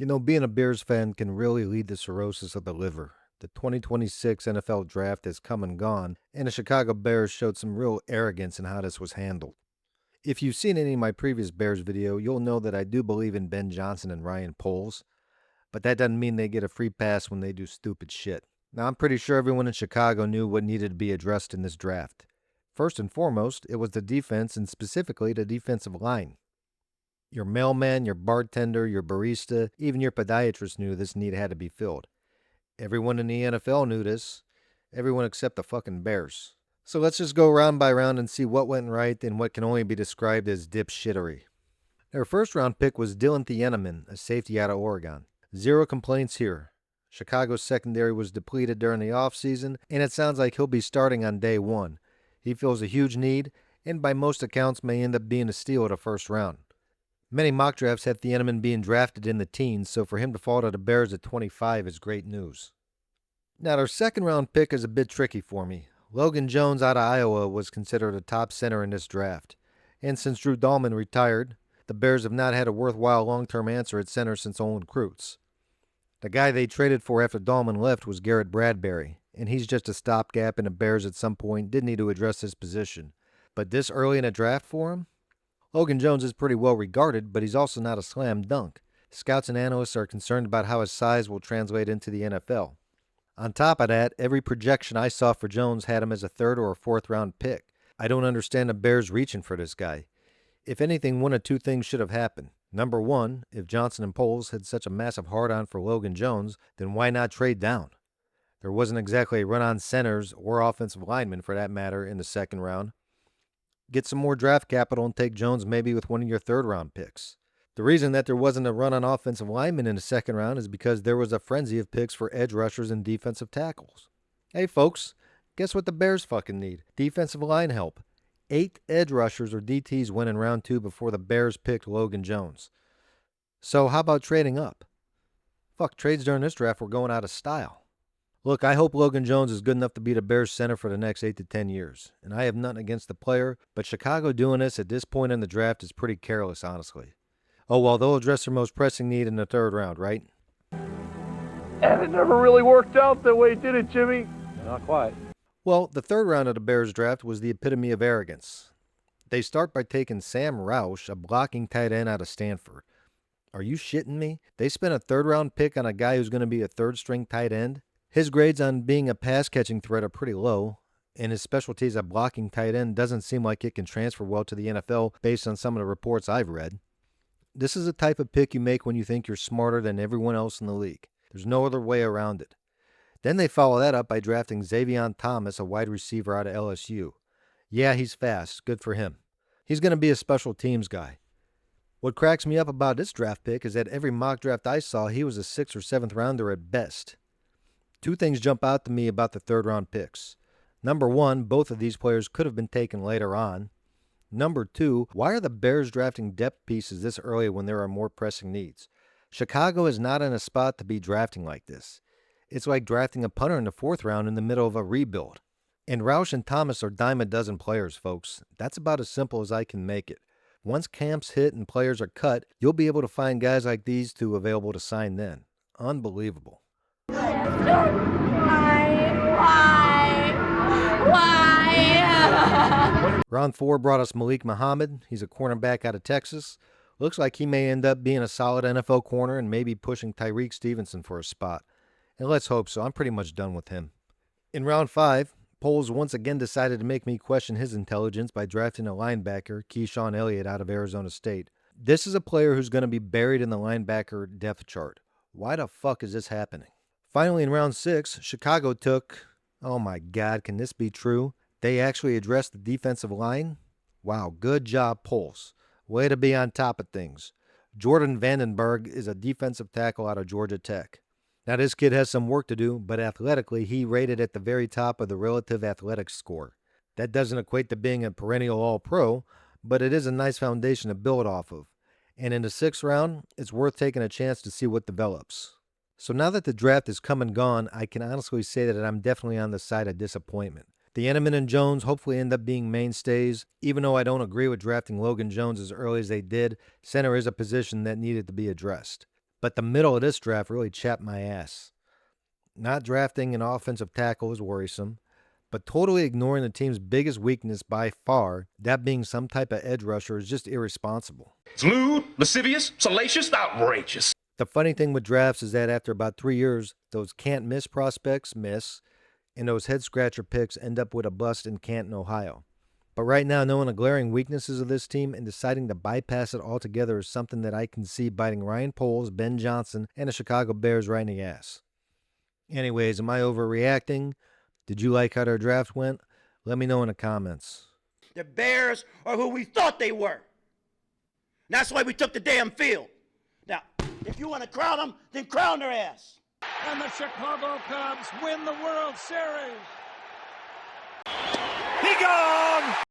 You know, being a Bears fan can really lead to cirrhosis of the liver. The 2026 NFL draft has come and gone, and the Chicago Bears showed some real arrogance in how this was handled. If you've seen any of my previous Bears video, you'll know that I do believe in Ben Johnson and Ryan Poles, but that doesn't mean they get a free pass when they do stupid shit. Now, I'm pretty sure everyone in Chicago knew what needed to be addressed in this draft. First and foremost, it was the defense and specifically the defensive line. Your mailman, your bartender, your barista, even your podiatrist knew this need had to be filled. Everyone in the NFL knew this. Everyone except the fucking Bears. So let's just go round by round and see what went right and what can only be described as dipshittery. Their first round pick was Dylan Thieneman, a safety out of Oregon. Zero complaints here. Chicago's secondary was depleted during the offseason, and it sounds like he'll be starting on day one. He feels a huge need, and by most accounts may end up being a steal of the first round. Many mock drafts have Thieneman being drafted in the teens, so for him to fall to the Bears at 25 is great news. Now, their second round pick is a bit tricky for me. Logan Jones out of Iowa was considered a top center in this draft. And since Drew Dahlman retired, the Bears have not had a worthwhile long-term answer at center since Olin Kreutz. The guy they traded for after Dahlman left was Garrett Bradbury, and he's just a stopgap, and the Bears at some point did need to address his position. But this early in a draft for him? Logan Jones is pretty well regarded, but he's also not a slam dunk. Scouts and analysts are concerned about how his size will translate into the NFL. On top of that, every projection I saw for Jones had him as a third or a fourth round pick. I don't understand the Bears reaching for this guy. If anything, one of two things should have happened. Number one, if Johnson and Poles had such a massive hard-on for Logan Jones, then why not trade down? There wasn't exactly a run on centers or offensive linemen for that matter in the second round. Get some more draft capital and take Jones maybe with one of your third-round picks. The reason that there wasn't a run on offensive linemen in the second round is because there was a frenzy of picks for edge rushers and defensive tackles. Hey folks, guess what the Bears fucking need? Defensive line help. 8 edge rushers or DTs went in round 2 before the Bears picked Logan Jones. So how about trading up? Fuck, trades during this draft were going out of style. Look, I hope Logan Jones is good enough to be the Bears center for the next 8 to 10 years. And I have nothing against the player, but Chicago doing this at this point in the draft is pretty careless, honestly. Oh, well, they'll address their most pressing need in the third round, right? And it never really worked out that way, did it, Jimmy? Not quite. Well, the third round of the Bears draft was the epitome of arrogance. They start by taking Sam Roush, a blocking tight end out of Stanford. Are you shitting me? They spent a third-round pick on a guy who's going to be a third-string tight end? His grades on being a pass-catching threat are pretty low, and his specialty as a blocking tight end doesn't seem like it can transfer well to the NFL based on some of the reports I've read. This is the type of pick you make when you think you're smarter than everyone else in the league. There's no other way around it. Then they follow that up by drafting Xavier Thomas, a wide receiver out of LSU. Yeah, he's fast. Good for him. He's going to be a special teams guy. What cracks me up about this draft pick is that every mock draft I saw, he was a 6th or 7th rounder at best. Two things jump out to me about the third round picks. Number one, both of these players could have been taken later on. Number two, why are the Bears drafting depth pieces this early when there are more pressing needs? Chicago is not in a spot to be drafting like this. It's like drafting a punter in the 4th round in the middle of a rebuild. And Roush and Thomas are dime a dozen players, folks. That's about as simple as I can make it. Once camps hit and players are cut, you'll be able to find guys like these two available to sign then. Unbelievable. Why? Round 4 brought us Malik Muhammad. He's a cornerback out of Texas. Looks like he may end up being a solid NFL corner and maybe pushing Tyreek Stevenson for a spot. And let's hope so. I'm pretty much done with him. In round 5, Poles once again decided to make me question his intelligence by drafting a linebacker, Keyshawn Elliott, out of Arizona State. This is a player who's going to be buried in the linebacker depth chart. Why the fuck is this happening? Finally, in round 6, Chicago took, oh my God, can this be true? They actually addressed the defensive line? Wow, good job, Poles. Way to be on top of things. Jordan Vandenberg is a defensive tackle out of Georgia Tech. Now, this kid has some work to do, but athletically, he rated at the very top of the relative athletics score. That doesn't equate to being a perennial All-Pro, but it is a nice foundation to build off of. And in the 6th round, it's worth taking a chance to see what develops. So now that the draft is come and gone, I can honestly say that I'm definitely on the side of disappointment. Thieneman and Jones hopefully end up being mainstays. Even though I don't agree with drafting Logan Jones as early as they did, center is a position that needed to be addressed. But the middle of this draft really chapped my ass. Not drafting an offensive tackle is worrisome, but totally ignoring the team's biggest weakness by far, that being some type of edge rusher, is just irresponsible. It's lewd, lascivious, salacious, outrageous. The funny thing with drafts is that after about 3 years, those can't-miss prospects miss, and those head-scratcher picks end up with a bust in Canton, Ohio. But right now, knowing the glaring weaknesses of this team and deciding to bypass it altogether is something that I can see biting Ryan Poles, Ben Johnson, and the Chicago Bears right in the ass. Anyways, am I overreacting? Did you like how their draft went? Let me know in the comments. The Bears are who we thought they were. And that's why we took the damn field. Now, if you want to crown them, then crown their ass. And the Chicago Cubs win the World Series. He gone!